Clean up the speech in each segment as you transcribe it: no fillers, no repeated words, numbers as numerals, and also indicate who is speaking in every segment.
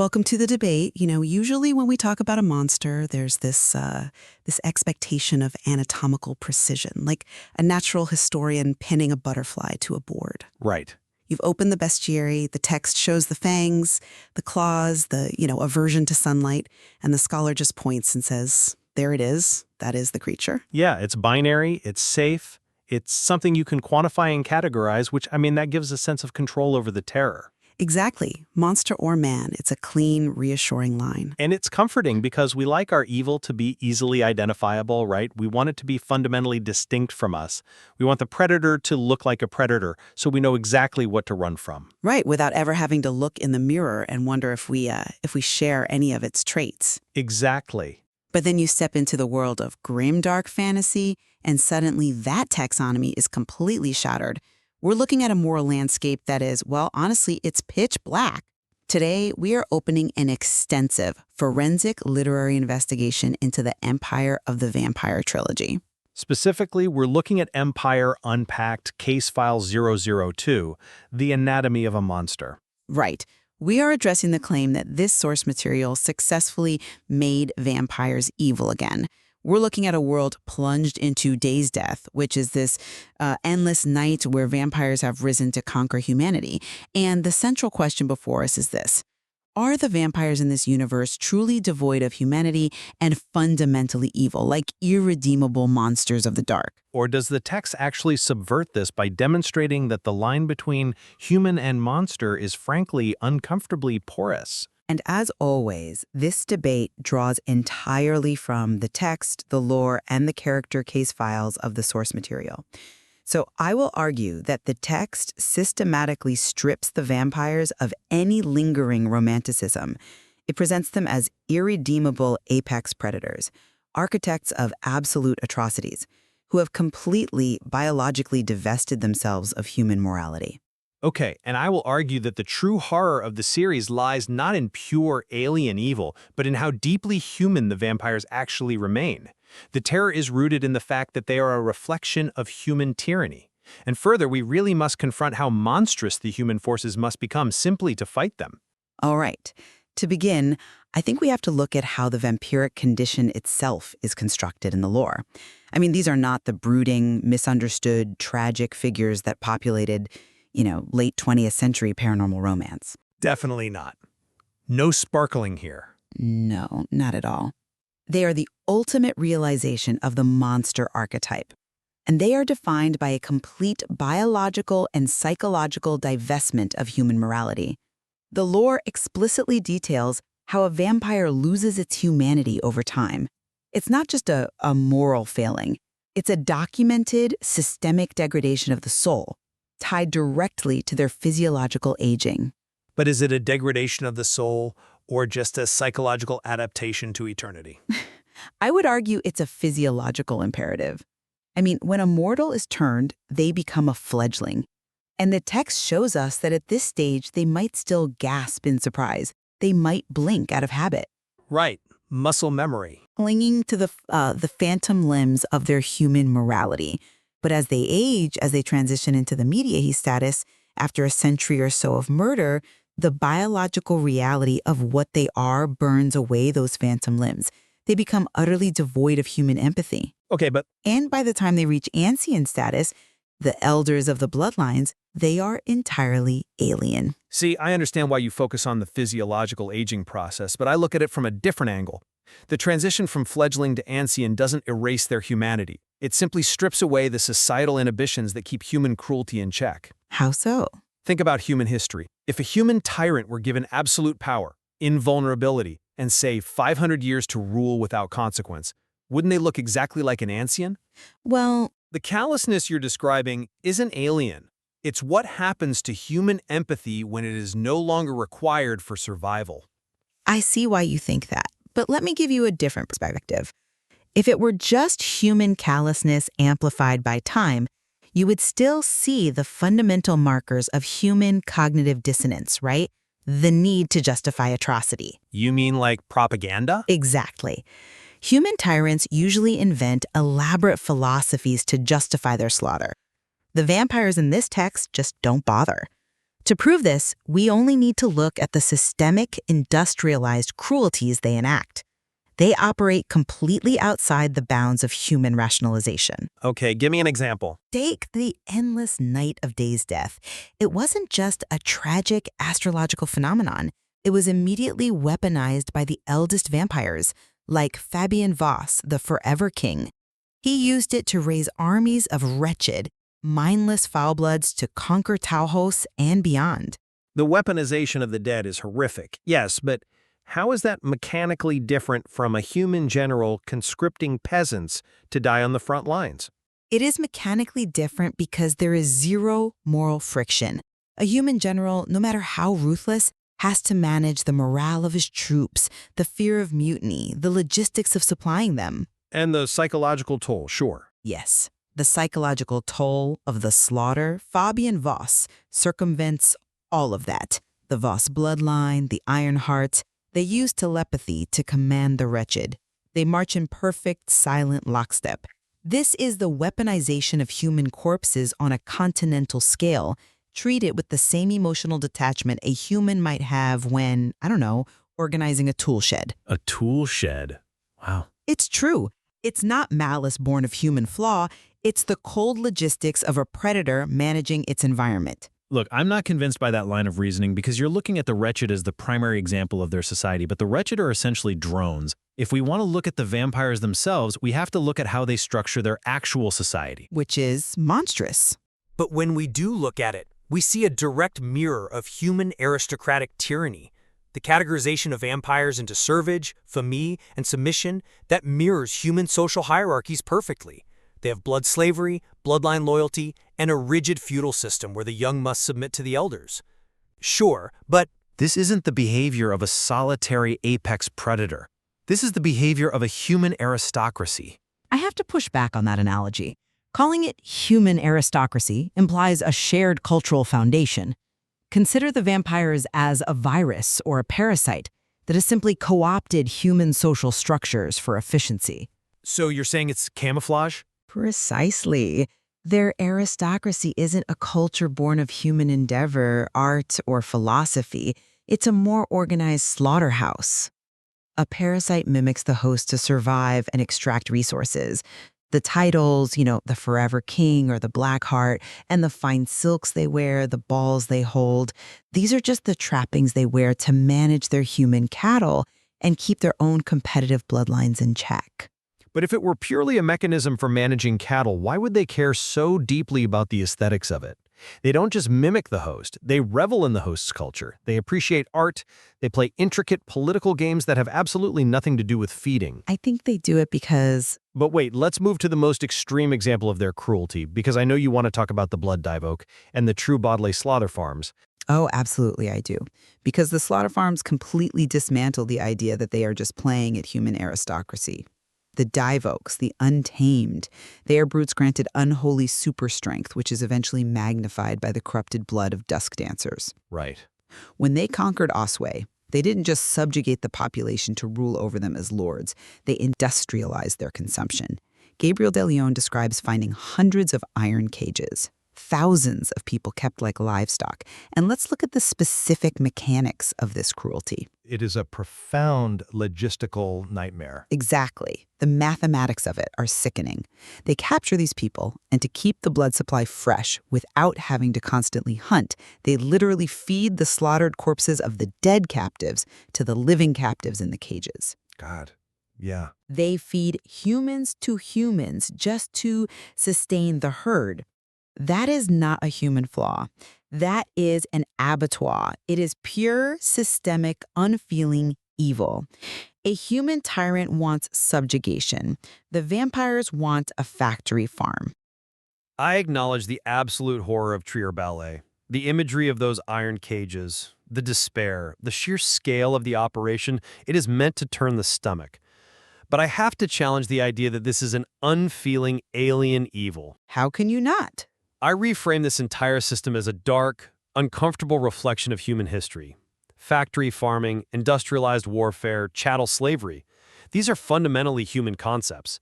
Speaker 1: Welcome to the debate. Usually when we talk about a monster, there's this expectation of anatomical precision, like a natural historian pinning a butterfly to a board.
Speaker 2: Right.
Speaker 1: You've opened the bestiary, the text shows the fangs, the claws, the aversion to sunlight, and the scholar just points and says, there it is, that is the creature.
Speaker 2: Yeah, it's binary, it's safe, it's something you can quantify and categorize, which, that gives a sense of control over the terror.
Speaker 1: Exactly. Monster or man, it's a clean, reassuring line.
Speaker 2: And it's comforting because we like our evil to be easily identifiable, right? We want it to be fundamentally distinct from us. We want the predator to look like a predator, so we know exactly what to run from.
Speaker 1: Right, without ever having to look in the mirror and wonder if we share any of its traits.
Speaker 2: Exactly.
Speaker 1: But then you step into the world of grimdark fantasy, and suddenly that taxonomy is completely shattered. We're looking at a moral landscape that is, well, honestly, it's pitch black. Today, we are opening an extensive forensic literary investigation into the Empire of the Vampire trilogy.
Speaker 2: Specifically, we're looking at Empire Unpacked Case File 002, The Anatomy of a Monster.
Speaker 1: Right. We are addressing the claim that this source material successfully made vampires evil again. We're looking at a world plunged into day's death, which is this endless night where vampires have risen to conquer humanity. And the central question before us is this: are the vampires in this universe truly devoid of humanity and fundamentally evil, like irredeemable monsters of the dark?
Speaker 2: Or does the text actually subvert this by demonstrating that the line between human and monster is frankly uncomfortably porous?
Speaker 1: And as always, this debate draws entirely from the text, the lore, and the character case files of the source material. So I will argue that the text systematically strips the vampires of any lingering romanticism. It presents them as irredeemable apex predators, architects of absolute atrocities, who have completely biologically divested themselves of human morality.
Speaker 2: Okay, and I will argue that the true horror of the series lies not in pure alien evil, but in how deeply human the vampires actually remain. The terror is rooted in the fact that they are a reflection of human tyranny. And further, we really must confront how monstrous the human forces must become simply to fight them.
Speaker 1: All right. To begin, I think we have to look at how the vampiric condition itself is constructed in the lore. These are not the brooding, misunderstood, tragic figures that populated late 20th century paranormal romance.
Speaker 2: Definitely not. No sparkling here.
Speaker 1: No, not at all. They are the ultimate realization of the monster archetype. And they are defined by a complete biological and psychological divestment of human morality. The lore explicitly details how a vampire loses its humanity over time. It's not just a moral failing. It's a documented, systemic degradation of the soul, tied directly to their physiological aging.
Speaker 2: But is it a degradation of the soul or just a psychological adaptation to eternity?
Speaker 1: I would argue it's a physiological imperative. When a mortal is turned, they become a fledgling. And the text shows us that at this stage, they might still gasp in surprise. They might blink out of habit.
Speaker 2: Right. Muscle memory.
Speaker 1: Clinging to the phantom limbs of their human morality. But as they age, as they transition into the mediae status, after a century or so of murder, the biological reality of what they are burns away those phantom limbs. They become utterly devoid of human empathy.
Speaker 2: Okay, but...
Speaker 1: And by the time they reach ancien status, the elders of the bloodlines, they are entirely alien.
Speaker 2: See, I understand why you focus on the physiological aging process, but I look at it from a different angle. The transition from fledgling to ancien doesn't erase their humanity. It simply strips away the societal inhibitions that keep human cruelty in check.
Speaker 1: How so?
Speaker 2: Think about human history. If a human tyrant were given absolute power, invulnerability, and say 500 years to rule without consequence, wouldn't they look exactly like an ancien?
Speaker 1: Well,
Speaker 2: the callousness you're describing isn't alien. It's what happens to human empathy when it is no longer required for survival.
Speaker 1: I see why you think that, but let me give you a different perspective. If it were just human callousness amplified by time, you would still see the fundamental markers of human cognitive dissonance, right? The need to justify atrocity.
Speaker 2: You mean like propaganda?
Speaker 1: Exactly. Human tyrants usually invent elaborate philosophies to justify their slaughter. The vampires in this text just don't bother. To prove this, we only need to look at the systemic, industrialized cruelties they enact. They operate completely outside the bounds of human rationalization.
Speaker 2: Okay, give me an example.
Speaker 1: Take the endless night of Day's death. It wasn't just a tragic astrological phenomenon. It was immediately weaponized by the eldest vampires, like Fabién Voss, the Forever King. He used it to raise armies of wretched, mindless foulbloods to conquer Taujos and beyond.
Speaker 2: The weaponization of the dead is horrific, yes, but how is that mechanically different from a human general conscripting peasants to die on the front lines?
Speaker 1: It is mechanically different because there is zero moral friction. A human general, no matter how ruthless, has to manage the morale of his troops, the fear of mutiny, the logistics of supplying them.
Speaker 2: And the psychological toll, sure.
Speaker 1: Yes, the psychological toll of the slaughter, Fabién Voss circumvents all of that. The Voss bloodline, the Iron Heart, they use telepathy to command the wretched. They march in perfect, silent lockstep. This is the weaponization of human corpses on a continental scale. Treat it with the same emotional detachment a human might have when, I don't know, organizing a tool shed.
Speaker 2: A tool shed? Wow.
Speaker 1: It's true. It's not malice born of human flaw. It's the cold logistics of a predator managing its environment.
Speaker 2: Look, I'm not convinced by that line of reasoning because you're looking at the wretched as the primary example of their society, but the wretched are essentially drones. If we want to look at the vampires themselves, we have to look at how they structure their actual society.
Speaker 1: Which is monstrous.
Speaker 3: But when we do look at it, we see a direct mirror of human aristocratic tyranny. The categorization of vampires into servage, famille, and submission that mirrors human social hierarchies perfectly. They have blood slavery, bloodline loyalty, and a rigid feudal system where the young must submit to the elders. Sure, but
Speaker 2: this isn't the behavior of a solitary apex predator. This is the behavior of a human aristocracy.
Speaker 1: I have to push back on that analogy. Calling it human aristocracy implies a shared cultural foundation. Consider the vampires as a virus or a parasite that has simply co-opted human social structures for efficiency.
Speaker 2: So you're saying it's camouflage?
Speaker 1: Precisely. Their aristocracy isn't a culture born of human endeavor, art, or philosophy. It's a more organized slaughterhouse. A parasite mimics the host to survive and extract resources. The titles, the Forever King or the Black Heart, and the fine silks they wear, the balls they hold, these are just the trappings they wear to manage their human cattle and keep their own competitive bloodlines in check.
Speaker 2: But if it were purely a mechanism for managing cattle, why would they care so deeply about the aesthetics of it? They don't just mimic the host, they revel in the host's culture. They appreciate art, they play intricate political games that have absolutely nothing to do with feeding.
Speaker 1: I think they do it because...
Speaker 2: But wait, let's move to the most extreme example of their cruelty, because I know you want to talk about the blood dive oak and the true bodily slaughter farms.
Speaker 1: Oh, absolutely I do. Because the slaughter farms completely dismantle the idea that they are just playing at human aristocracy. The dive oaks, the untamed, they are brutes granted unholy super strength, which is eventually magnified by the corrupted blood of dusk dancers.
Speaker 2: Right.
Speaker 1: When they conquered Osway, they didn't just subjugate the population to rule over them as lords. They industrialized their consumption. Gabriel de León describes finding hundreds of iron cages, thousands of people kept like livestock. And let's look at the specific mechanics of this cruelty.
Speaker 2: It is a profound logistical nightmare.
Speaker 1: Exactly. The mathematics of it are sickening. They capture these people, and to keep the blood supply fresh without having to constantly hunt, they literally feed the slaughtered corpses of the dead captives to the living captives in the cages.
Speaker 2: God, yeah.
Speaker 1: They feed humans to humans just to sustain the herd. That is not a human flaw. That is an abattoir. It is pure, systemic, unfeeling evil. A human tyrant wants subjugation. The vampires want a factory farm.
Speaker 2: I acknowledge the absolute horror of Trier Ballet. The imagery of those iron cages, the despair, the sheer scale of the operation, it is meant to turn the stomach. But I have to challenge the idea that this is an unfeeling alien evil.
Speaker 1: How can you not?
Speaker 2: I reframe this entire system as a dark, uncomfortable reflection of human history. Factory farming, industrialized warfare, chattel slavery. These are fundamentally human concepts.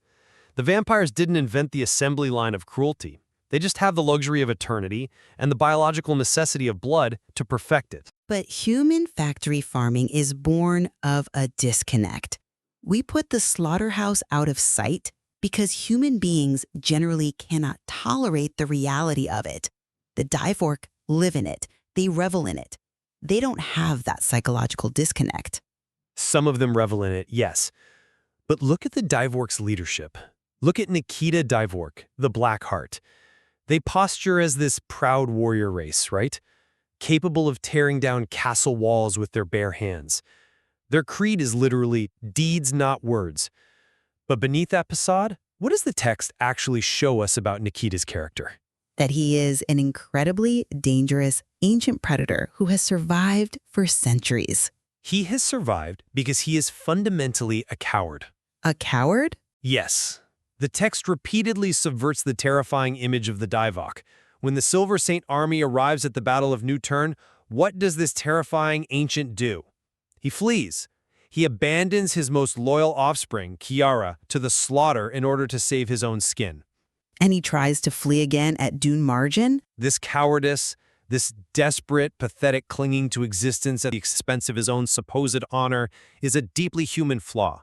Speaker 2: The vampires didn't invent the assembly line of cruelty. They just have the luxury of eternity and the biological necessity of blood to perfect it.
Speaker 1: But human factory farming is born of a disconnect. We put the slaughterhouse out of sight because human beings generally cannot tolerate the reality of it. The Divork live in it. They revel in it. They don't have that psychological disconnect.
Speaker 2: Some of them revel in it, yes. But look at the Divork's leadership. Look at Nikita Divork, the Black Heart. They posture as this proud warrior race, right? Capable of tearing down castle walls with their bare hands. Their creed is literally deeds, not words. But beneath that facade, what does the text actually show us about Nikita's character?
Speaker 1: That he is an incredibly dangerous ancient predator who has survived for centuries.
Speaker 2: He has survived because he is fundamentally a coward.
Speaker 1: A coward?
Speaker 2: Yes. The text repeatedly subverts the terrifying image of the Divork. When the Silver Saint army arrives at the Battle of New Turn, what does this terrifying ancient do? He flees. He abandons his most loyal offspring, Kiara, to the slaughter in order to save his own skin.
Speaker 1: And he tries to flee again at Dune Margin?
Speaker 2: This cowardice, this desperate, pathetic clinging to existence at the expense of his own supposed honor is a deeply human flaw.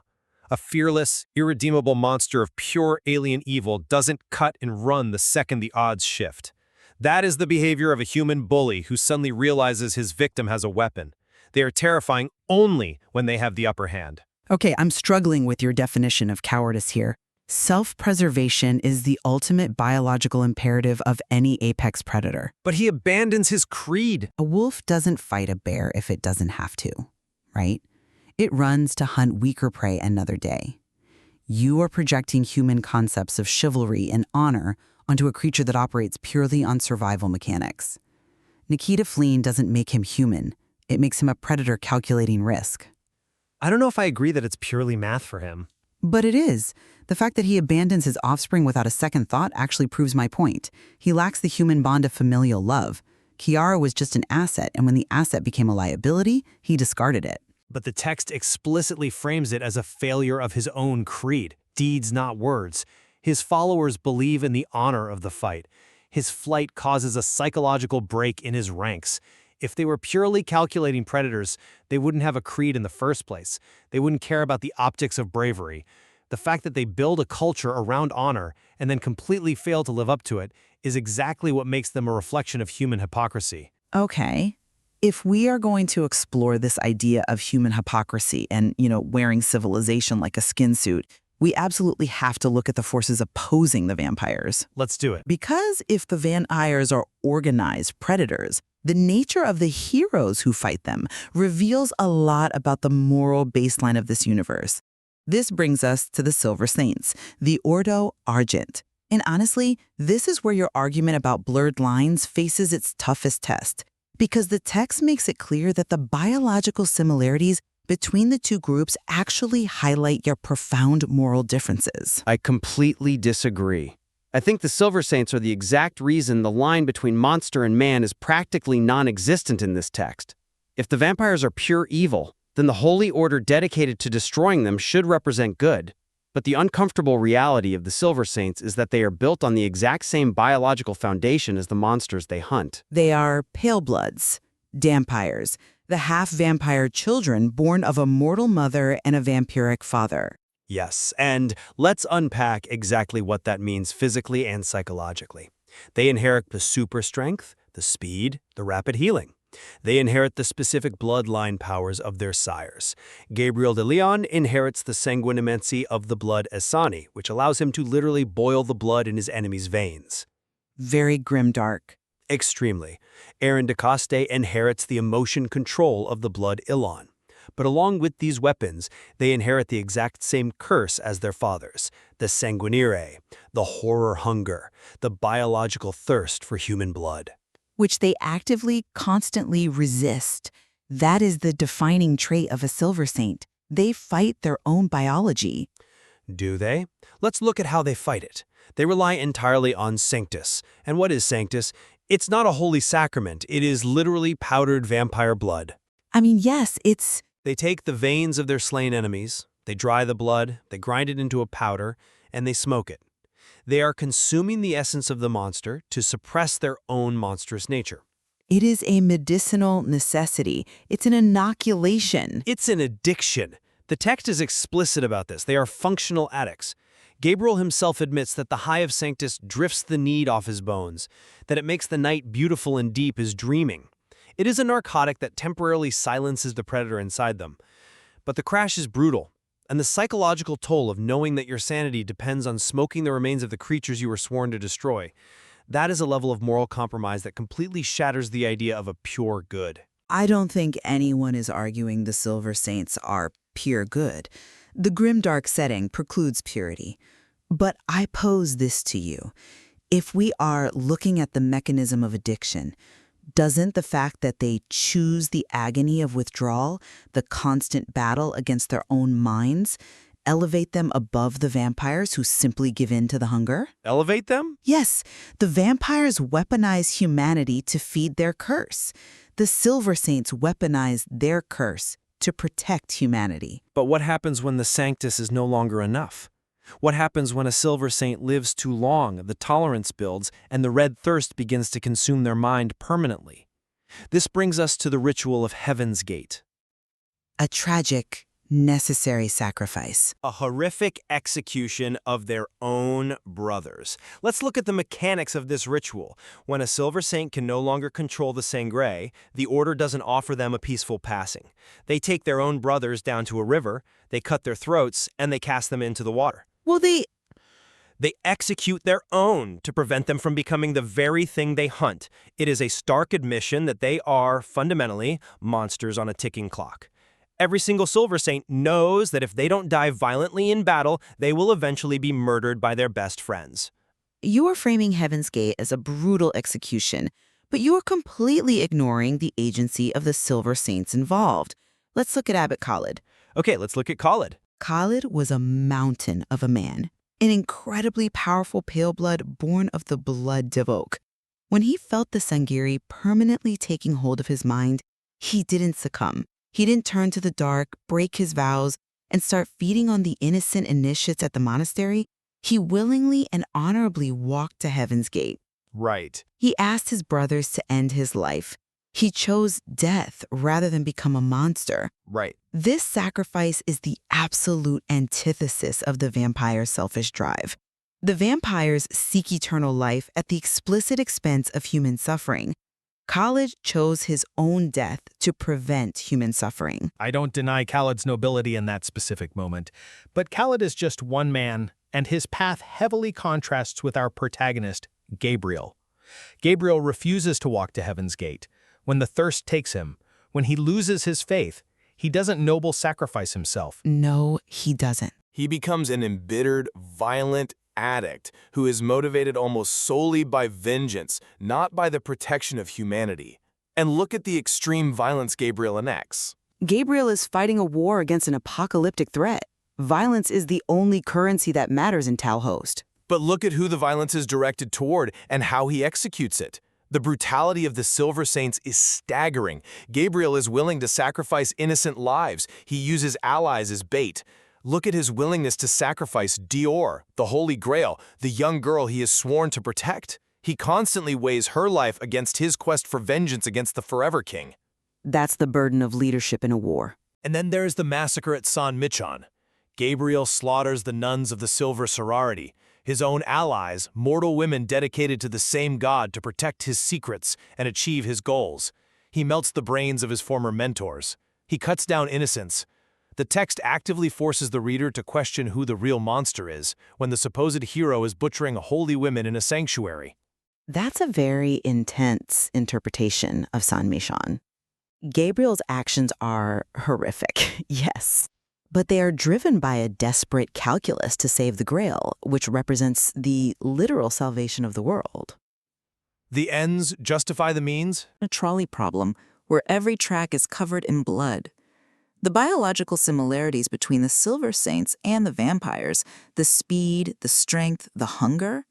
Speaker 2: A fearless, irredeemable monster of pure alien evil doesn't cut and run the second the odds shift. That is the behavior of a human bully who suddenly realizes his victim has a weapon. They are terrifying only when they have the upper hand.
Speaker 1: Okay, I'm struggling with your definition of cowardice here. Self-preservation is the ultimate biological imperative of any apex predator.
Speaker 2: But he abandons his creed.
Speaker 1: A wolf doesn't fight a bear if it doesn't have to, right? It runs to hunt weaker prey another day. You are projecting human concepts of chivalry and honor onto a creature that operates purely on survival mechanics. Nikita fleeing doesn't make him human. It makes him a predator calculating risk.
Speaker 2: I don't know if I agree that it's purely math for him.
Speaker 1: But it is. The fact that he abandons his offspring without a second thought actually proves my point. He lacks the human bond of familial love. Kiara was just an asset, and when the asset became a liability, he discarded it.
Speaker 2: But the text explicitly frames it as a failure of his own creed, deeds, not words. His followers believe in the honor of the fight. His flight causes a psychological break in his ranks. If they were purely calculating predators, they wouldn't have a creed in the first place. They wouldn't care about the optics of bravery. The fact that they build a culture around honor and then completely fail to live up to it is exactly what makes them a reflection of human hypocrisy.
Speaker 1: Okay. If we are going to explore this idea of human hypocrisy and, wearing civilization like a skin suit, we absolutely have to look at the forces opposing the vampires.
Speaker 2: Let's do it.
Speaker 1: Because if the vampires are organized predators, the nature of the heroes who fight them reveals a lot about the moral baseline of this universe. This brings us to the Silver Saints, the Ordo Argent. And honestly, this is where your argument about blurred lines faces its toughest test, because the text makes it clear that the biological similarities between the two groups actually highlight your profound moral differences.
Speaker 4: I completely disagree. I think the Silver Saints are the exact reason the line between monster and man is practically non-existent in this text. If the vampires are pure evil, then the holy order dedicated to destroying them should represent good. But the uncomfortable reality of the Silver Saints is that they are built on the exact same biological foundation as the monsters they hunt.
Speaker 1: They are pale-bloods, dampires, the half-vampire children born of a mortal mother and a vampiric father.
Speaker 2: Yes, and let's unpack exactly what that means physically and psychologically. They inherit the super strength, the speed, the rapid healing. They inherit the specific bloodline powers of their sires. Gabriel de León inherits the sanguinimancy of the blood Asani, which allows him to literally boil the blood in his enemy's veins.
Speaker 1: Very grimdark.
Speaker 2: Extremely. Aaron de Coste inherits the emotion control of the blood Ilon. But along with these weapons, they inherit the exact same curse as their fathers, the sanguinire, the horror hunger, the biological thirst for human blood.
Speaker 1: Which they actively, constantly resist. That is the defining trait of a Silver Saint. They fight their own biology.
Speaker 2: Do they? Let's look at how they fight it. They rely entirely on Sanctus. And what is Sanctus? It's not a holy sacrament. It is literally powdered vampire blood.
Speaker 1: I mean, yes, it's...
Speaker 2: They take the veins of their slain enemies, they dry the blood, they grind it into a powder, and they smoke it.
Speaker 3: They are consuming the essence of the monster to suppress their own monstrous nature.
Speaker 1: It is a medicinal necessity. It's an inoculation.
Speaker 3: It's an addiction. The text is explicit about this. They are functional addicts. Gabriel himself admits that the High of Sanctus drifts the need off his bones, that it makes the night beautiful and deep as dreaming. It is a narcotic that temporarily silences the predator inside them. But the crash is brutal, and the psychological toll of knowing that your sanity depends on smoking the remains of the creatures you were sworn to destroy, that is a level of moral compromise that completely shatters the idea of a pure good.
Speaker 1: I don't think anyone is arguing the Silver Saints are pure good. The grimdark setting precludes purity. But I pose this to you. If we are looking at the mechanism of addiction, doesn't the fact that they choose the agony of withdrawal, the constant battle against their own minds, elevate them above the vampires who simply give in to the hunger?
Speaker 3: Elevate them?
Speaker 1: Yes, the vampires weaponize humanity to feed their curse. The Silver Saints weaponize their curse to protect humanity.
Speaker 3: But what happens when the Sanctus is no longer enough? What happens when a Silver Saint lives too long, the tolerance builds, and the red thirst begins to consume their mind permanently? This brings us to the ritual of Heaven's Gate.
Speaker 1: A tragic, necessary sacrifice.
Speaker 3: A horrific execution of their own brothers. Let's look at the mechanics of this ritual. When a Silver Saint can no longer control the Sangre, the Order doesn't offer them a peaceful passing. They take their own brothers down to a river, they cut their throats, and they cast them into the water.
Speaker 1: Well,
Speaker 3: They execute their own to prevent them from becoming the very thing they hunt. It is a stark admission that they are, fundamentally, monsters on a ticking clock. Every single Silver Saint knows that if they don't die violently in battle, they will eventually be murdered by their best friends.
Speaker 1: you are framing Heaven's Gate as a brutal execution, but you are completely ignoring the agency of the Silver Saints involved. Let's look at Abbot Khalid.
Speaker 3: Okay, let's look at Khalid.
Speaker 1: Khalid was a mountain of a man, an incredibly powerful pale blood born of the blood Devok. When he felt the Sangiri permanently taking hold of his mind, he didn't succumb. He didn't turn to the dark, break his vows, and start feeding on the innocent initiates at the monastery. He willingly and honorably walked to Heaven's Gate.
Speaker 3: Right.
Speaker 1: He asked his brothers to end his life. He chose death rather than become a monster.
Speaker 3: Right.
Speaker 1: This sacrifice is the absolute antithesis of the vampire's selfish drive. The vampires seek eternal life at the explicit expense of human suffering. Khalid chose his own death to prevent human suffering.
Speaker 5: I don't deny Khalid's nobility in that specific moment, but Khalid is just one man, and his path heavily contrasts with our protagonist, Gabriel. Gabriel refuses to walk to Heaven's Gate. When the thirst takes him, when he loses his faith, he doesn't noble sacrifice himself.
Speaker 1: No, he doesn't.
Speaker 6: He becomes an embittered, violent addict who is motivated almost solely by vengeance, not by the protection of humanity. And look at the extreme violence Gabriel enacts.
Speaker 1: Gabriel is fighting a war against an apocalyptic threat. Violence is the only currency that matters in Talhost.
Speaker 6: But look at who the violence is directed toward and how he executes it. The brutality of the Silver Saints is staggering. Gabriel is willing to sacrifice innocent lives. He uses allies as bait. Look at his willingness to sacrifice Dior, the Holy Grail, the young girl he has sworn to protect. He constantly weighs her life against his quest for vengeance against the Forever King.
Speaker 1: That's the burden of leadership in a war.
Speaker 6: And then there's the massacre at San Michan. Gabriel slaughters the nuns of the Silver Sorority, his own allies, mortal women dedicated to the same god to protect his secrets and achieve his goals. He melts the brains of his former mentors. He cuts down innocents. The text actively forces the reader to question who the real monster is when the supposed hero is butchering holy women in a sanctuary.
Speaker 1: That's a very intense interpretation of San Michan. Gabriel's actions are horrific, yes, but they are driven by a desperate calculus to save the Grail, which represents the literal salvation of the world.
Speaker 6: The ends justify the means?
Speaker 7: A trolley problem where every track is covered in blood. The biological similarities between the Silver Saints and the vampires, the speed, the strength, the hunger,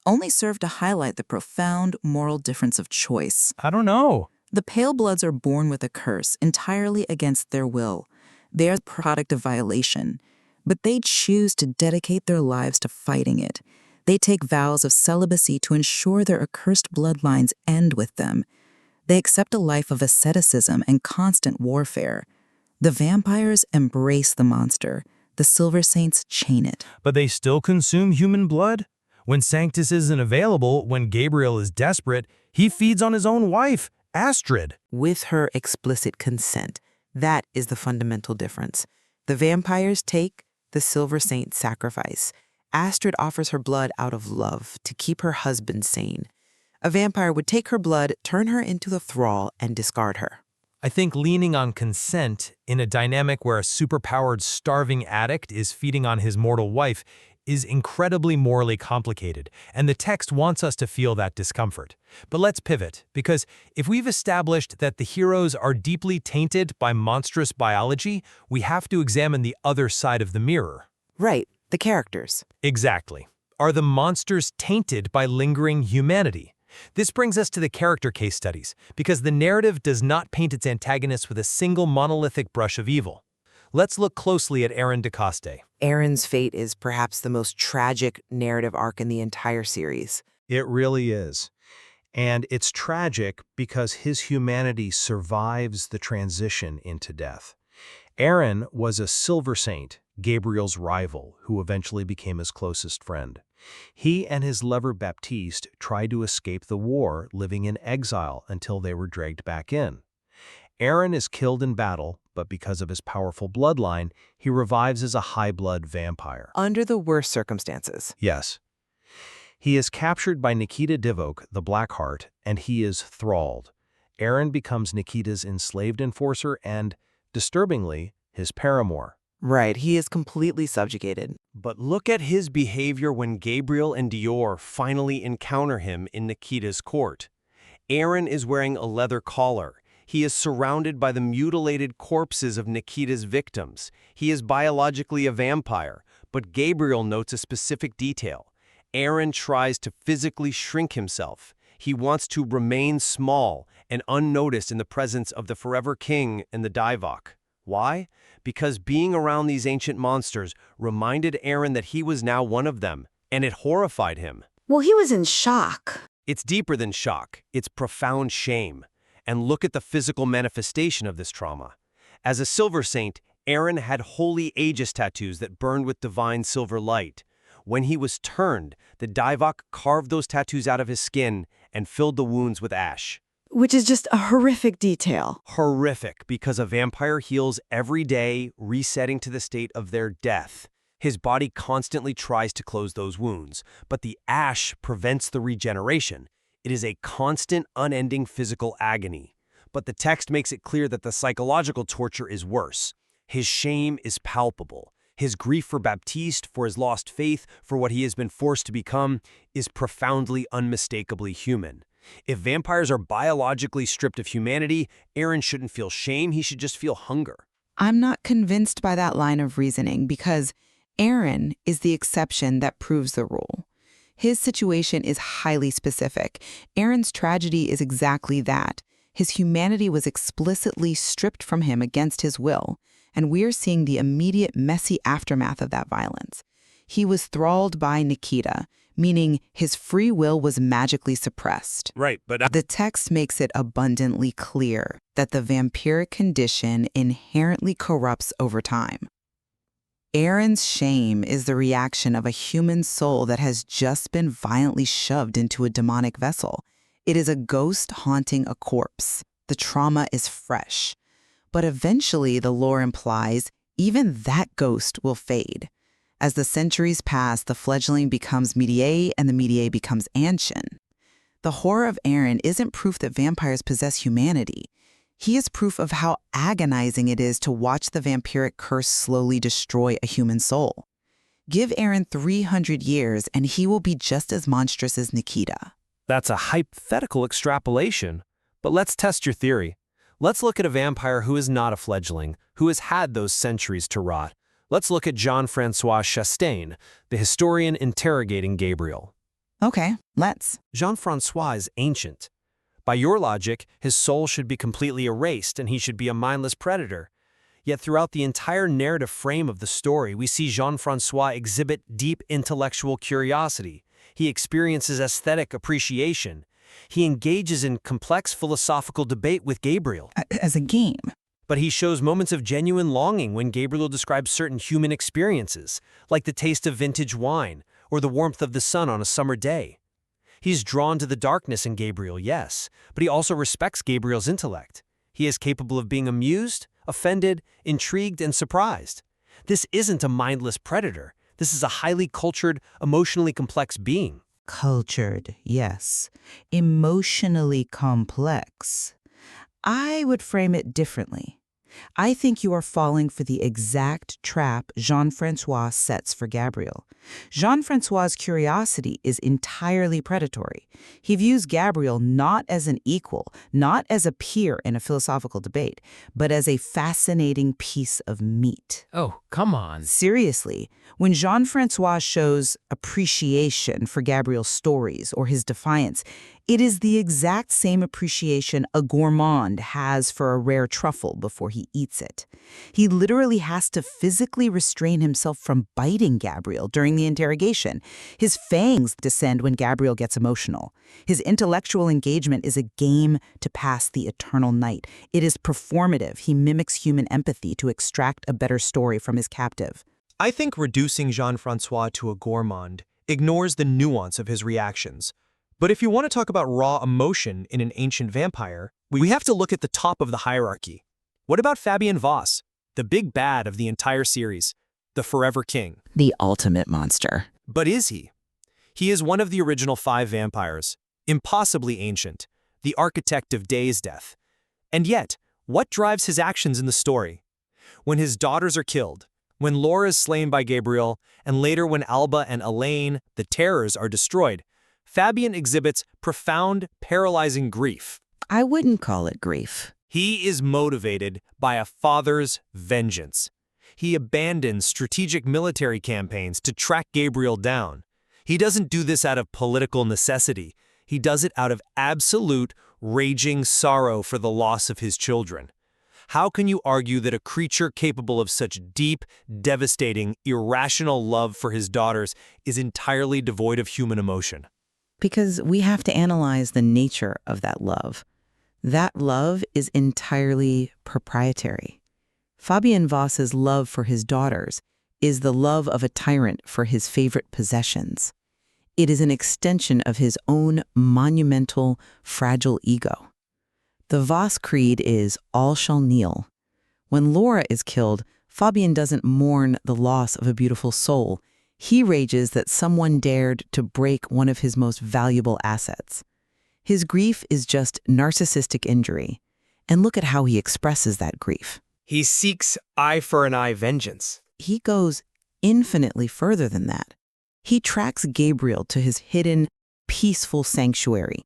Speaker 7: only serve to highlight the profound moral difference of choice.
Speaker 5: I don't know.
Speaker 7: The Pale Bloods are born with a curse entirely against their will. They are the product of violation, but they choose to dedicate their lives to fighting it. They take vows of celibacy to ensure their accursed bloodlines end with them. They accept a life of asceticism and constant warfare. The vampires embrace the monster. The Silver Saints chain it.
Speaker 3: But they still consume human blood? When Sanctus isn't available, when Gabriel is desperate, he feeds on his own wife, Astrid.
Speaker 8: With her explicit consent. That is the fundamental difference. The vampires take, the Silver Saints sacrifice. Astrid offers her blood out of love to keep her husband sane. A vampire would take her blood, turn her into a thrall, and discard her.
Speaker 3: I think leaning on consent in a dynamic where a superpowered starving addict is feeding on his mortal wife is incredibly morally complicated, and the text wants us to feel that discomfort. But let's pivot, because if we've established that the heroes are deeply tainted by monstrous biology, we have to examine the other side of the mirror.
Speaker 8: Right, the characters.
Speaker 3: Exactly. Are the monsters tainted by lingering humanity? This brings us to the character case studies, because the narrative does not paint its antagonists with a single monolithic brush of evil. Let's look closely at Aaron de Coste.
Speaker 8: Aaron's fate is perhaps the most tragic narrative arc in the entire series.
Speaker 2: It really is. And it's tragic because his humanity survives the transition into death. Aaron was a Silver Saint, Gabriel's rival, who eventually became his closest friend. He and his lover Baptiste tried to escape the war, living in exile until they were dragged back in. Aaron is killed in battle, but because of his powerful bloodline, he revives as a high-blood vampire.
Speaker 8: Under the worst circumstances.
Speaker 2: Yes. He is captured by Nikita Divok, the Blackheart, and he is thralled. Aaron becomes Nikita's enslaved enforcer and, disturbingly, his paramour.
Speaker 8: Right, he is completely subjugated.
Speaker 9: But look at his behavior when Gabriel and Dior finally encounter him in Nikita's court. Aaron is wearing a leather collar. He is surrounded by the mutilated corpses of Nikita's victims. He is biologically a vampire, but Gabriel notes a specific detail. Aaron tries to physically shrink himself. He wants to remain small and unnoticed in the presence of the Forever King and the Divok. Why? Because being around these ancient monsters reminded Aaron that he was now one of them, and it horrified him.
Speaker 10: Well, he was in shock.
Speaker 9: It's deeper than shock. It's profound shame. And look at the physical manifestation of this trauma. As a Silver Saint, Aaron had holy Aegis tattoos that burned with divine silver light. When he was turned, the Divok carved those tattoos out of his skin and filled the wounds with ash.
Speaker 10: Which is just a horrific detail.
Speaker 9: Horrific, because a vampire heals every day, resetting to the state of their death. His body constantly tries to close those wounds, but the ash prevents the regeneration. It is a constant, unending physical agony. But the text makes it clear that the psychological torture is worse. His shame is palpable. His grief for Baptiste, for his lost faith, for what he has been forced to become, is profoundly, unmistakably human. If vampires are biologically stripped of humanity, Aaron shouldn't feel shame, he should just feel hunger.
Speaker 1: I'm not convinced by that line of reasoning because Aaron is the exception that proves the rule. His situation is highly specific. Aaron's tragedy is exactly that. His humanity was explicitly stripped from him against his will, and we're seeing the immediate messy aftermath of that violence. He was thralled by Nikita, meaning his free will was magically suppressed.
Speaker 9: Right, but
Speaker 1: The text makes it abundantly clear that the vampiric condition inherently corrupts over time. Aaron's shame is the reaction of a human soul that has just been violently shoved into a demonic vessel. It is a ghost haunting a corpse. The trauma is fresh. But eventually, the lore implies, even that ghost will fade. As the centuries pass, the fledgling becomes mediae and the mediae becomes ancien. The horror of Aaron isn't proof that vampires possess humanity. He is proof of how agonizing it is to watch the vampiric curse slowly destroy a human soul. Give Aaron 300 years and he will be just as monstrous as Nikita.
Speaker 3: That's a hypothetical extrapolation. But let's test your theory. Let's look at a vampire who is not a fledgling, who has had those centuries to rot. Let's look at Jean-François Chastain, the historian interrogating Gabriel.
Speaker 1: Okay, let's.
Speaker 3: Jean-François is ancient. By your logic, his soul should be completely erased and he should be a mindless predator. Yet throughout the entire narrative frame of the story, we see Jean-François exhibit deep intellectual curiosity. He experiences aesthetic appreciation. He engages in complex philosophical debate with Gabriel.
Speaker 1: As a game.
Speaker 3: But he shows moments of genuine longing when Gabriel describes certain human experiences, like the taste of vintage wine or the warmth of the sun on a summer day. He's drawn to the darkness in Gabriel, yes, but he also respects Gabriel's intellect. He is capable of being amused, offended, intrigued, and surprised. This isn't a mindless predator. This is a highly cultured, emotionally complex being.
Speaker 1: Cultured, yes. Emotionally complex. I would frame it differently. I think you are falling for the exact trap Jean-François sets for Gabriel. Jean-François' curiosity is entirely predatory. He views Gabriel not as an equal, not as a peer in a philosophical debate, but as a fascinating piece of meat.
Speaker 11: Oh, come on.
Speaker 1: Seriously, when Jean-François shows appreciation for Gabriel's stories or his defiance, it is the exact same appreciation a gourmand has for a rare truffle before he eats it. He literally has to physically restrain himself from biting Gabriel during the interrogation. His fangs descend when Gabriel gets emotional. His intellectual engagement is a game to pass the eternal night. It is performative. He mimics human empathy to extract a better story from his captive.
Speaker 12: I think reducing Jean-François to a gourmand ignores the nuance of his reactions. But if you want to talk about raw emotion in an ancient vampire, we have to look at the top of the hierarchy. What about Fabién Voss, the big bad of the entire series, the forever king?
Speaker 1: The ultimate monster.
Speaker 12: But is he? He is one of the original 5 vampires, impossibly ancient, the architect of Day's death. And yet, what drives his actions in the story? When his daughters are killed, when Laura is slain by Gabriel, and later when Alba and Elaine, the terrors, are destroyed, Fabién exhibits profound, paralyzing grief.
Speaker 1: I wouldn't call it grief.
Speaker 12: He is motivated by a father's vengeance. He abandons strategic military campaigns to track Gabriel down. He doesn't do this out of political necessity. He does it out of absolute, raging sorrow for the loss of his children. How can you argue that a creature capable of such deep, devastating, irrational love for his daughters is entirely devoid of human emotion?
Speaker 1: Because we have to analyze the nature of that love. That love is entirely proprietary. Fabién Voss's love for his daughters is the love of a tyrant for his favorite possessions. It is an extension of his own monumental, fragile ego. The Voss creed is all shall kneel. When Laura is killed, Fabién doesn't mourn the loss of a beautiful soul. He rages that someone dared to break one of his most valuable assets. His grief is just narcissistic injury. And look at how he expresses that grief.
Speaker 12: He seeks eye for an eye vengeance.
Speaker 1: He goes infinitely further than that. He tracks Gabriel to his hidden, peaceful sanctuary.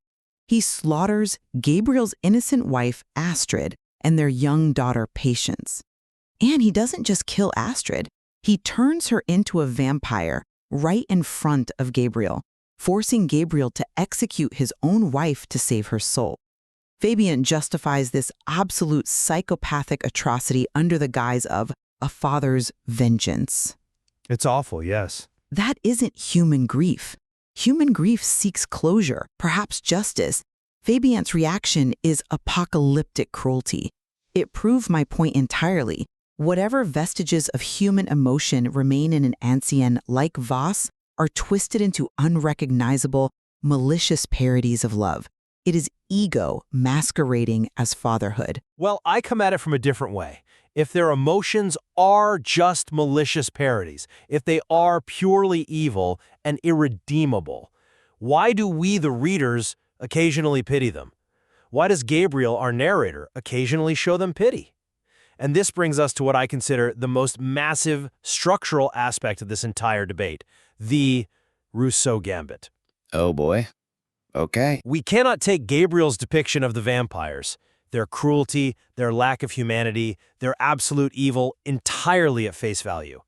Speaker 1: He slaughters Gabriel's innocent wife, Astrid, and their young daughter, Patience. And he doesn't just kill Astrid. He turns her into a vampire right in front of Gabriel, forcing Gabriel to execute his own wife to save her soul. Fabién justifies this absolute psychopathic atrocity under the guise of a father's vengeance.
Speaker 2: It's awful, yes.
Speaker 1: That isn't human grief. Human grief seeks closure, perhaps justice. Fabién's reaction is apocalyptic cruelty. It proved my point entirely. Whatever vestiges of human emotion remain in an ancien like Voss are twisted into unrecognizable, malicious parodies of love. It is ego masquerading as fatherhood.
Speaker 6: Well, I come at it from a different way. If their emotions are just malicious parodies, if they are purely evil and irredeemable, why do we, the readers, occasionally pity them? Why does Gabriel, our narrator, occasionally show them pity? And this brings us to what I consider the most massive structural aspect of this entire debate, the Rousseau Gambit.
Speaker 13: Oh boy. Okay.
Speaker 6: We cannot take Gabriel's depiction of the vampires, their cruelty, their lack of humanity, their absolute evil entirely at face value.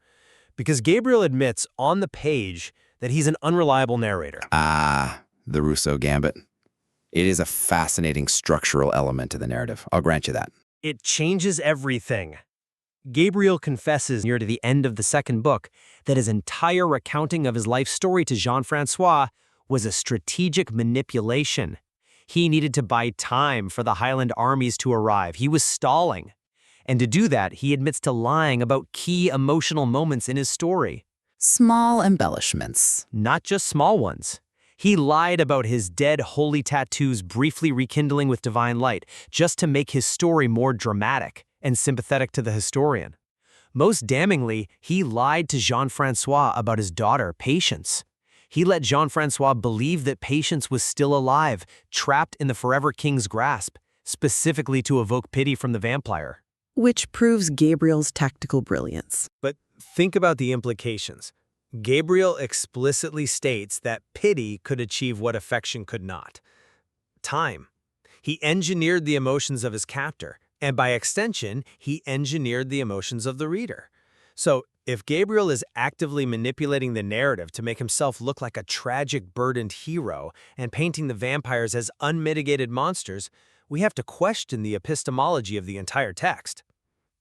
Speaker 6: Because Gabriel admits on the page that he's an unreliable narrator.
Speaker 13: The Rousseau Gambit. It is a fascinating structural element to the narrative. I'll grant you that.
Speaker 3: It changes everything. Gabriel confesses near to the end of the second book that his entire recounting of his life story to Jean-François
Speaker 12: was a strategic manipulation. He needed to buy time for the Highland armies to arrive. He was stalling. And to do that, he admits to lying about key emotional moments in his story.
Speaker 1: Small embellishments.
Speaker 12: Not just small ones. He lied about his dead holy tattoos briefly rekindling with divine light, just to make his story more dramatic and sympathetic to the historian. Most damningly, he lied to Jean-François about his daughter, Patience. He let Jean-François believe that Patience was still alive, trapped in the Forever King's grasp, specifically to evoke pity from the vampire.
Speaker 8: Which proves Gabriel's tactical brilliance.
Speaker 12: But think about the implications. Gabriel explicitly states that pity could achieve what affection could not. Time. He engineered the emotions of his captor, and by extension, he engineered the emotions of the reader. So, if Gabriel is actively manipulating the narrative to make himself look like a tragic, burdened hero and painting the vampires as unmitigated monsters, we have to question the epistemology of the entire text.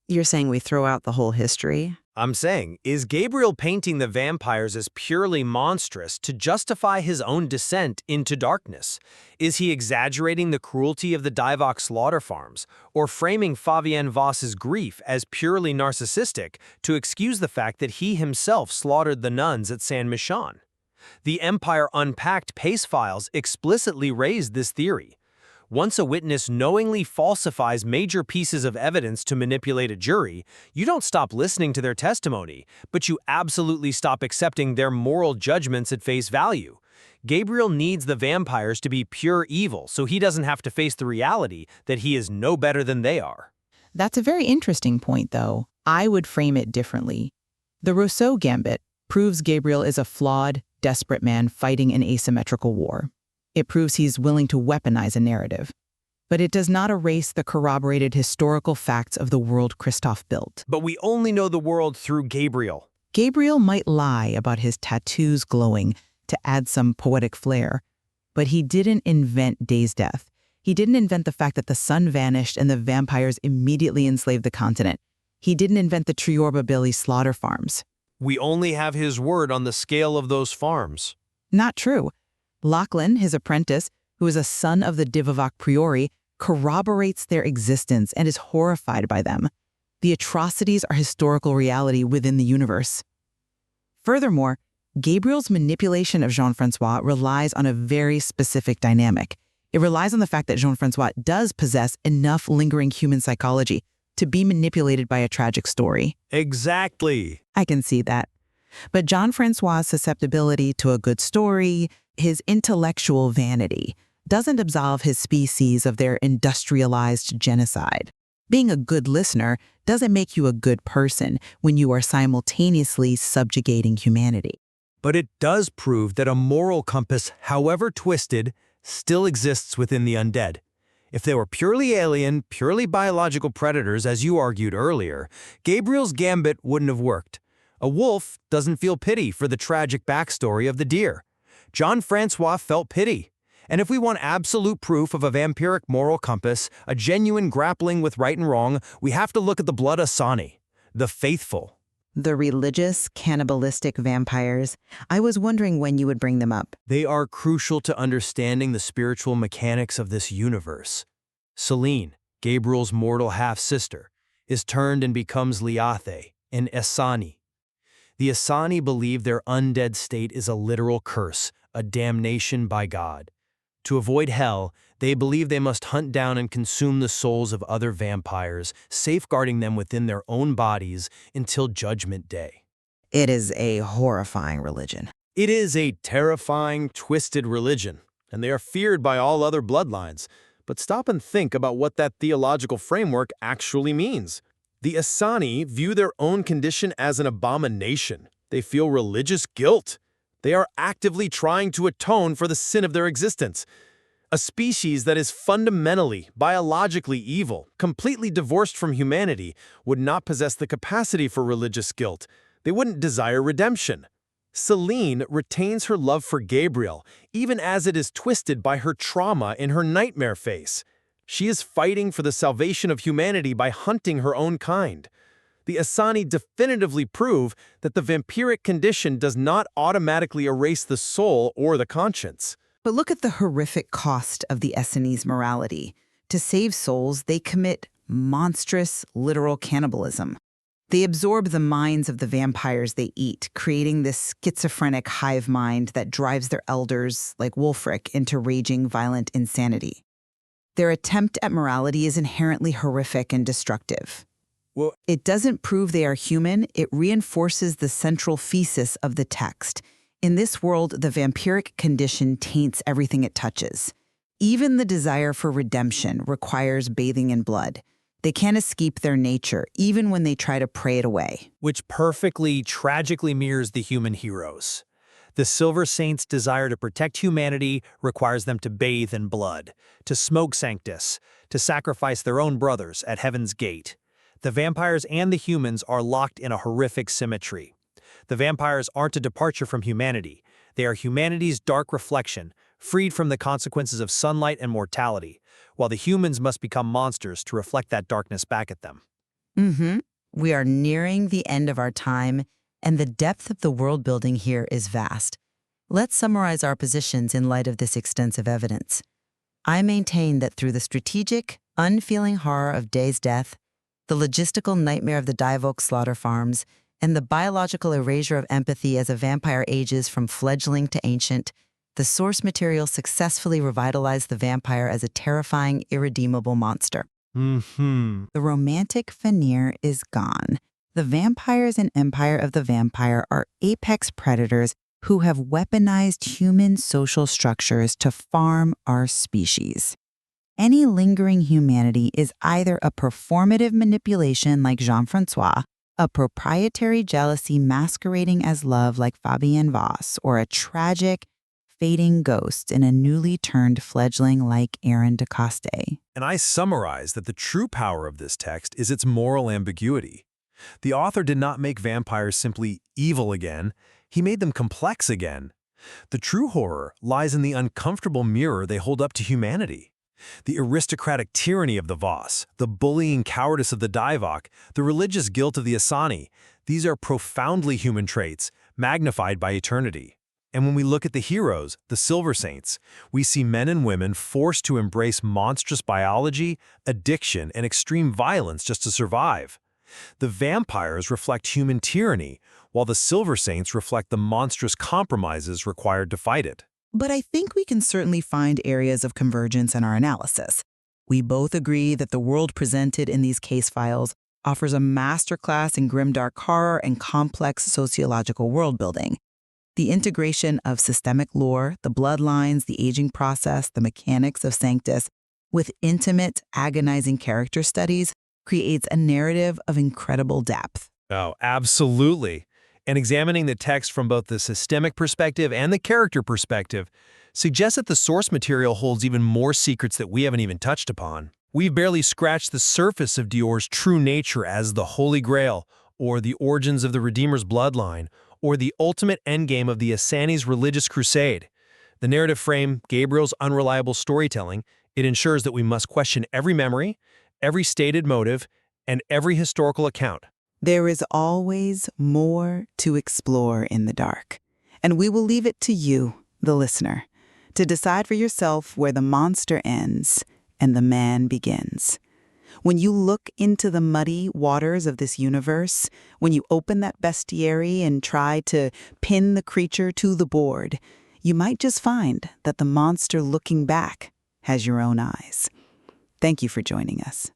Speaker 8: You're saying we throw out the whole history?
Speaker 12: I'm saying, is Gabriel painting the vampires as purely monstrous to justify his own descent into darkness? Is he exaggerating the cruelty of the Divock slaughter farms, or framing Fabién Voss's grief as purely narcissistic to excuse the fact that he himself slaughtered the nuns at Saint-Michon? The Empire Unpacked Pace Files explicitly raised this theory. Once a witness knowingly falsifies major pieces of evidence to manipulate a jury, you don't stop listening to their testimony, but you absolutely stop accepting their moral judgments at face value. Gabriel needs the vampires to be pure evil so he doesn't have to face the reality that he is no better than they are.
Speaker 1: That's a very interesting point, though. I would frame it differently. The Rousseau Gambit proves Gabriel is a flawed, desperate man fighting an asymmetrical war. It proves he's willing to weaponize a narrative. But it does not erase the corroborated historical facts of the world Christophe built.
Speaker 12: But we only know the world through Gabriel.
Speaker 1: Gabriel might lie about his tattoos glowing to add some poetic flair, but he didn't invent Day's death. He didn't invent the fact that the sun vanished and the vampires immediately enslaved the continent. He didn't invent the Triorba Billy slaughter farms.
Speaker 6: We only have his word on the scale of those farms.
Speaker 1: Not true. Lachlan, his apprentice, who is a son of the Divock Priori, corroborates their existence and is horrified by them. The atrocities are historical reality within the universe. Furthermore, Gabriel's manipulation of Jean-François relies on a very specific dynamic. It relies on the fact that Jean-François does possess enough lingering human psychology to be manipulated by a tragic story.
Speaker 6: Exactly.
Speaker 1: I can see that. But Jean-François' susceptibility to a good story, his intellectual vanity, doesn't absolve his species of their industrialized genocide. Being a good listener doesn't make you a good person when you are simultaneously subjugating humanity.
Speaker 12: But it does prove that a moral compass, however twisted, still exists within the undead. If they were purely alien, purely biological predators, as you argued earlier, Gabriel's gambit wouldn't have worked. A wolf doesn't feel pity for the tragic backstory of the deer. Jean-François felt pity. And if we want absolute proof of a vampiric moral compass, a genuine grappling with right and wrong, we have to look at the blood Asani, the faithful.
Speaker 1: The religious, cannibalistic vampires. I was wondering when you would bring them up.
Speaker 12: They are crucial to understanding the spiritual mechanics of this universe. Selene, Gabriel's mortal half-sister, is turned and becomes Liathe, an Asani. The Asani believe their undead state is a literal curse, a damnation by God. To avoid hell, they believe they must hunt down and consume the souls of other vampires, safeguarding them within their own bodies until Judgment Day.
Speaker 8: It is a horrifying religion.
Speaker 6: It is a terrifying, twisted religion, and they are feared by all other bloodlines. But stop and think about what that theological framework actually means. The Asani view their own condition as an abomination. They feel religious guilt. They are actively trying to atone for the sin of their existence. A species that is fundamentally, biologically evil, completely divorced from humanity, would not possess the capacity for religious guilt. They wouldn't desire redemption. Selene retains her love for Gabriel, even as it is twisted by her trauma in her nightmare face. She is fighting for the salvation of humanity by hunting her own kind.
Speaker 9: The Asani definitively prove that the vampiric condition does not automatically erase the soul or the conscience.
Speaker 1: But look at the horrific cost of the Essenes' morality. To save souls, they commit monstrous, literal cannibalism. They absorb the minds of the vampires they eat, creating this schizophrenic hive mind that drives their elders, like Wulfric, into raging, violent insanity. Their attempt at morality is inherently horrific and destructive.
Speaker 9: Well,
Speaker 1: it doesn't prove they are human, it reinforces the central thesis of the text. In this world, the vampiric condition taints everything it touches. Even the desire for redemption requires bathing in blood. They can't escape their nature, even when they try to pray it away.
Speaker 12: Which perfectly, tragically mirrors the human heroes. The Silver Saints' desire to protect humanity requires them to bathe in blood, to smoke Sanctus, to sacrifice their own brothers at Heaven's Gate. The vampires and the humans are locked in a horrific symmetry. The vampires aren't a departure from humanity. They are humanity's dark reflection, freed from the consequences of sunlight and mortality, while the humans must become monsters to reflect that darkness back at them.
Speaker 1: We are nearing the end of our time, and the depth of the world building here is vast. Let's summarize our positions in light of this extensive evidence. I maintain that through the strategic, unfeeling horror of Day's death, the logistical nightmare of the Divoke slaughter farms, and the biological erasure of empathy as a vampire ages from fledgling to ancient, the source material successfully revitalized the vampire as a terrifying, irredeemable monster. The romantic veneer is gone. The vampires and empire of the vampire are apex predators who have weaponized human social structures to farm our species. Any lingering humanity is either a performative manipulation like Jean-François, a proprietary jealousy masquerading as love like Fabién Voss, or a tragic, fading ghost in a newly turned fledgling like Aaron de Coste.
Speaker 2: And I summarize that the true power of this text is its moral ambiguity. The author did not make vampires simply evil again, he made them complex again. The true horror lies in the uncomfortable mirror they hold up to humanity. The aristocratic tyranny of the Voss, the bullying cowardice of the Divock, the religious guilt of the Asani, these are profoundly human traits, magnified by eternity. And when we look at the heroes, the Silver Saints, we see men and women forced to embrace monstrous biology, addiction, and extreme violence just to survive. The vampires reflect human tyranny, while the Silver Saints reflect the monstrous compromises required to fight it.
Speaker 1: But I think we can certainly find areas of convergence in our analysis. We both agree that the world presented in these case files offers a masterclass in grimdark horror and complex sociological world building. The integration of systemic lore, the bloodlines, the aging process, the mechanics of Sanctus, with intimate, agonizing character studies creates a narrative of incredible depth.
Speaker 2: Oh, absolutely. And examining the text from both the systemic perspective and the character perspective suggests that the source material holds even more secrets that we haven't even touched upon. We've barely scratched the surface of Dior's true nature as the Holy Grail, or the origins of the Redeemer's bloodline, or the ultimate endgame of the Asani's religious crusade. The narrative frame, Gabriel's unreliable storytelling, it ensures that we must question every memory, every stated motive, and every historical account.
Speaker 1: There is always more to explore in the dark, and we will leave it to you, the listener, to decide for yourself where the monster ends and the man begins. When you look into the muddy waters of this universe, when you open that bestiary and try to pin the creature to the board, you might just find that the monster looking back has your own eyes. Thank you for joining us.